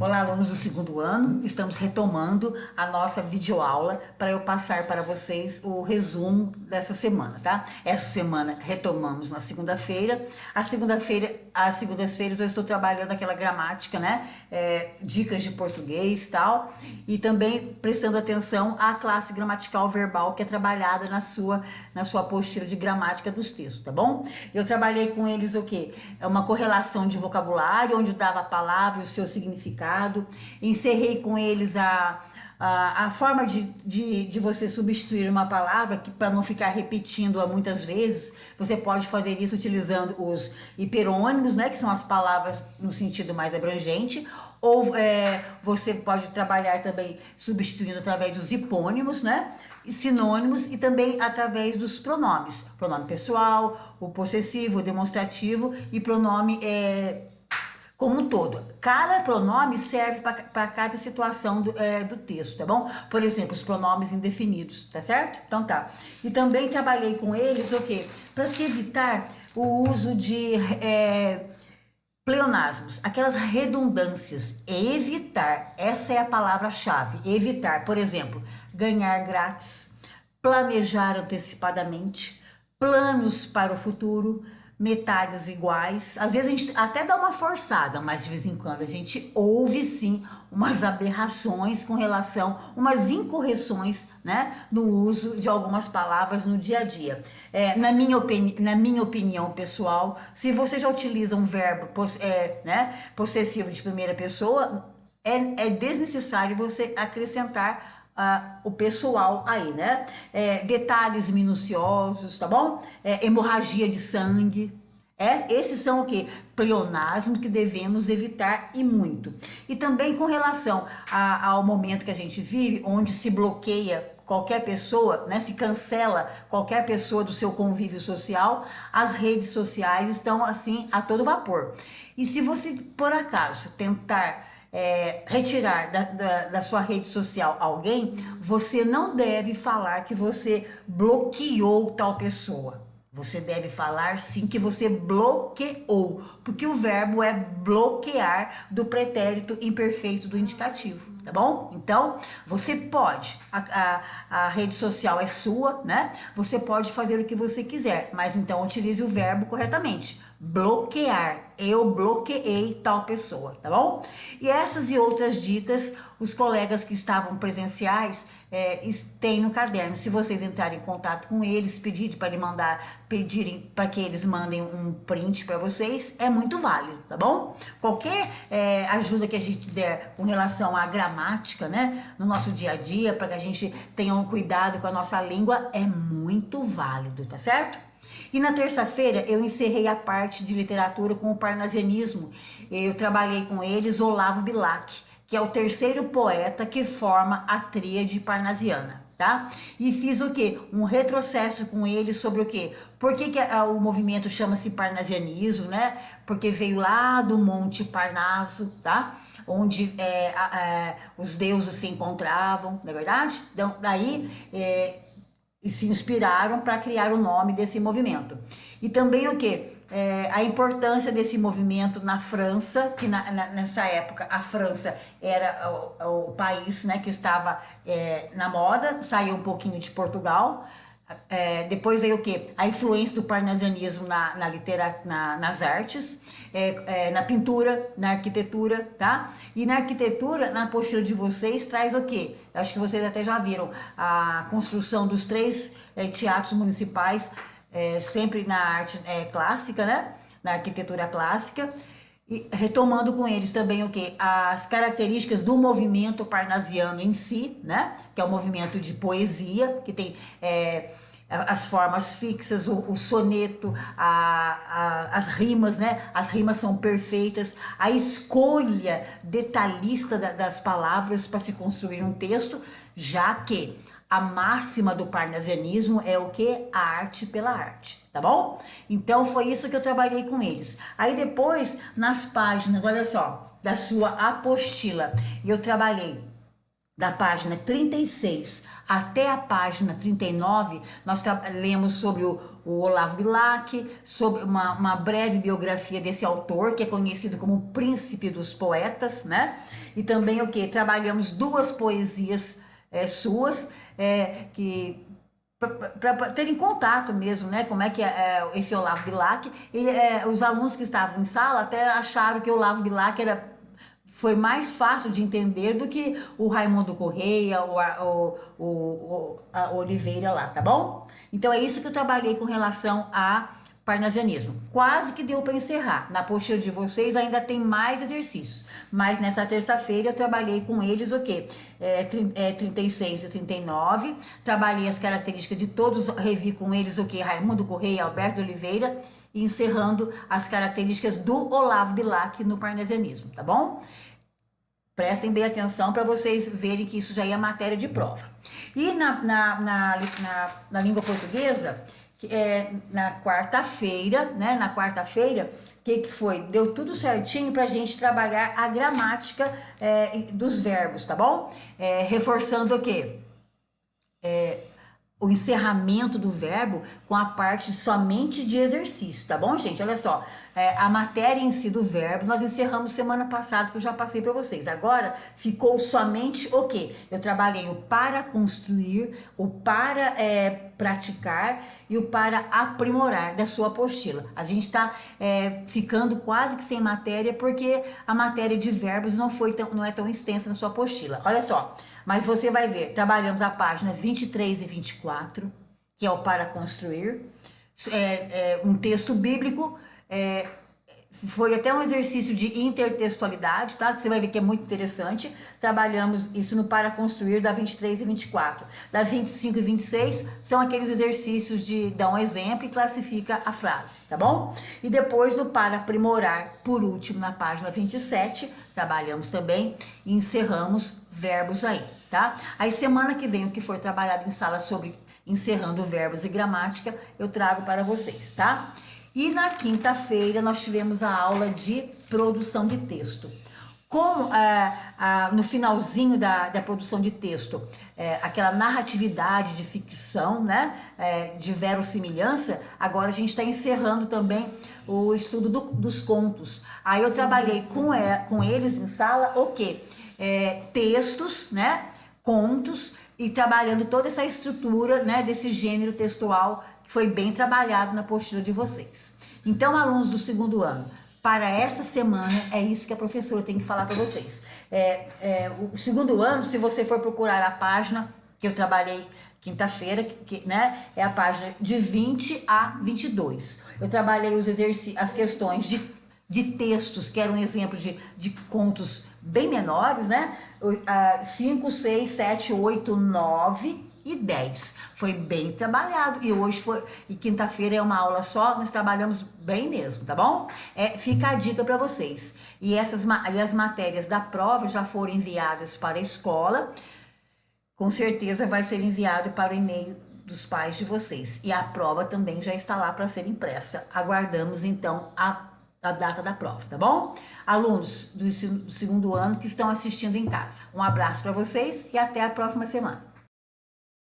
Olá, alunos do segundo ano, estamos retomando a nossa videoaula para eu passar para vocês o resumo dessa semana, tá? Essa semana retomamos na segunda-feira. Às segundas-feiras eu estou trabalhando aquela gramática, né? Dicas de português e tal, e também prestando atenção à classe gramatical verbal que é trabalhada na sua apostila de gramática dos textos, tá bom? Eu trabalhei com eles o quê? É uma correlação de vocabulário, onde dava a palavra e o seu significado. Encerrei com eles a forma de você substituir uma palavra, que para não ficar repetindo-a muitas vezes, você pode fazer isso utilizando os hiperônimos, né, que são as palavras no sentido mais abrangente, ou você pode trabalhar também substituindo através dos hipônimos, né, sinônimos, e também através dos pronomes, pronome pessoal, o possessivo, o demonstrativo e pronome como um todo. Cada pronome serve para cada situação do texto, tá bom? Por exemplo, os pronomes indefinidos, tá certo? Então tá. E também trabalhei com eles o quê? Para se evitar o uso de pleonasmos, aquelas redundâncias. Evitar, essa é a palavra-chave. Evitar, por exemplo, ganhar grátis, planejar antecipadamente, planos para o futuro, metades iguais. Às vezes a gente até dá uma forçada, mas de vez em quando a gente ouve sim umas aberrações com relação, umas incorreções, né, no uso de algumas palavras no dia a dia. Na minha opinião pessoal, se você já utiliza um verbo possessivo de primeira pessoa, é desnecessário você acrescentar o pessoal aí, né? Detalhes minuciosos, tá bom? Hemorragia de sangue. Esses são o que? Pleonasmo que devemos evitar e muito. E também com relação ao momento que a gente vive, onde se bloqueia qualquer pessoa, né, se cancela qualquer pessoa do seu convívio social, as redes sociais estão assim a todo vapor. E se você por acaso tentar retirar da sua rede social alguém, você não deve falar que você bloqueou tal pessoa. Você deve falar sim que você bloqueou, porque o verbo é bloquear do pretérito imperfeito do indicativo, tá bom? Então, você pode, a rede social é sua, né? Você pode fazer o que você quiser, mas então utilize o verbo corretamente. Bloquear, eu bloqueei tal pessoa, tá bom? E essas e outras dicas, os colegas que estavam presenciais têm no caderno. Se vocês entrarem em contato com eles, pedirem para que eles mandem um print para vocês, é muito válido, tá bom? Qualquer ajuda que a gente der com relação à gramática, né, no nosso dia a dia, para que a gente tenha um cuidado com a nossa língua, é muito válido, tá certo? E na terça-feira eu encerrei a parte de literatura com o parnasianismo. Eu trabalhei com eles Olavo Bilac, que é o terceiro poeta que forma a tríade parnasiana, tá? E fiz o quê? Um retrocesso com eles sobre o quê? Por que o movimento chama-se parnasianismo, né? Porque veio lá do Monte Parnaso, tá? Onde os deuses se encontravam, não é verdade? Então, daí e se inspiraram para criar o nome desse movimento. E também o que? A importância desse movimento na França, que nessa época a França era o país, né, que estava na moda, saiu um pouquinho de Portugal. Depois veio o quê? A influência do parnasianismo nas artes, na pintura, na arquitetura, tá? E na arquitetura, na apostila de vocês, traz o quê? Acho que vocês até já viram a construção dos três teatros municipais, sempre na arte clássica, né? Na arquitetura clássica. E retomando com eles também o que? As características do movimento parnasiano em si, né? Que é um movimento de poesia, que tem as formas fixas, o soneto, as rimas, né? As rimas são perfeitas, a escolha detalhista das palavras para se construir um texto, já que a máxima do parnasianismo é o que? A arte pela arte, tá bom? Então foi isso que eu trabalhei com eles. Aí depois, nas páginas, olha só, da sua apostila, eu trabalhei da página 36 até a página 39, nós lemos sobre o Olavo Bilac, sobre uma breve biografia desse autor, que é conhecido como o Príncipe dos Poetas, né? E também o que? Trabalhamos duas poesias suas, que para terem contato mesmo, né? Como é que esse Olavo Bilac, os alunos que estavam em sala até acharam que o Olavo Bilac foi mais fácil de entender do que o Raimundo Correia, a Oliveira lá, tá bom? Então é isso que eu trabalhei com relação a parnasianismo. Quase que deu para encerrar. Na apostila de vocês ainda tem mais exercícios, mas nessa terça-feira eu trabalhei com eles o quê? 36 e 39, trabalhei as características de todos, revi com eles o que? Raimundo Correia, Alberto Oliveira, e encerrando as características do Olavo Bilac no parnasianismo, tá bom? Prestem bem atenção para vocês verem que isso já é matéria de prova. E na língua portuguesa, na quarta-feira, né? Na quarta-feira, o que foi? Deu tudo certinho para a gente trabalhar a gramática dos verbos, tá bom? Reforçando o quê? O encerramento do verbo com a parte somente de exercício, tá bom, gente? Olha só, a matéria em si do verbo nós encerramos semana passada, que eu já passei para vocês. Agora ficou somente o quê? Eu trabalhei o para construir, o para praticar e o para aprimorar da sua apostila. A gente está ficando quase que sem matéria porque a matéria de verbos não é tão extensa na sua apostila. Olha só. Mas você vai ver, trabalhamos a página 23 e 24, que é o para construir, um texto bíblico, foi até um exercício de intertextualidade, tá? Que você vai ver que é muito interessante. Trabalhamos isso no para construir da 23 e 24. Da 25 e 26 são aqueles exercícios de dar um exemplo e classifica a frase, tá bom? E depois no para aprimorar, por último, na página 27, trabalhamos também e encerramos verbos aí, tá? Aí semana que vem o que for trabalhado em sala sobre encerrando verbos e gramática, eu trago para vocês, tá? E na quinta-feira nós tivemos a aula de produção de texto. Como no finalzinho da produção de texto, aquela narratividade de ficção, né, de verossimilhança, agora a gente está encerrando também o estudo dos contos. Aí eu trabalhei com eles em sala o quê? Textos, né, contos, e trabalhando toda essa estrutura, né, desse gênero textual que foi bem trabalhado na apostila de vocês. Então, alunos do segundo ano, para esta semana é isso que a professora tem que falar para vocês. O segundo ano, se você for procurar a página que eu trabalhei quinta-feira, né, é a página de 20 a 22. Eu trabalhei as questões de textos, que eram um exemplo de contos bem menores, né? 5, 6, 7, 8, 9 e 10. Foi bem trabalhado. E hoje e quinta-feira é uma aula só, nós trabalhamos bem mesmo, tá bom? Fica a dica para vocês. E as matérias da prova já foram enviadas para a escola. Com certeza vai ser enviado para o e-mail dos pais de vocês. E a prova também já está lá para ser impressa. Aguardamos então a data da prova, tá bom? Alunos do segundo ano que estão assistindo em casa. Um abraço para vocês e até a próxima semana.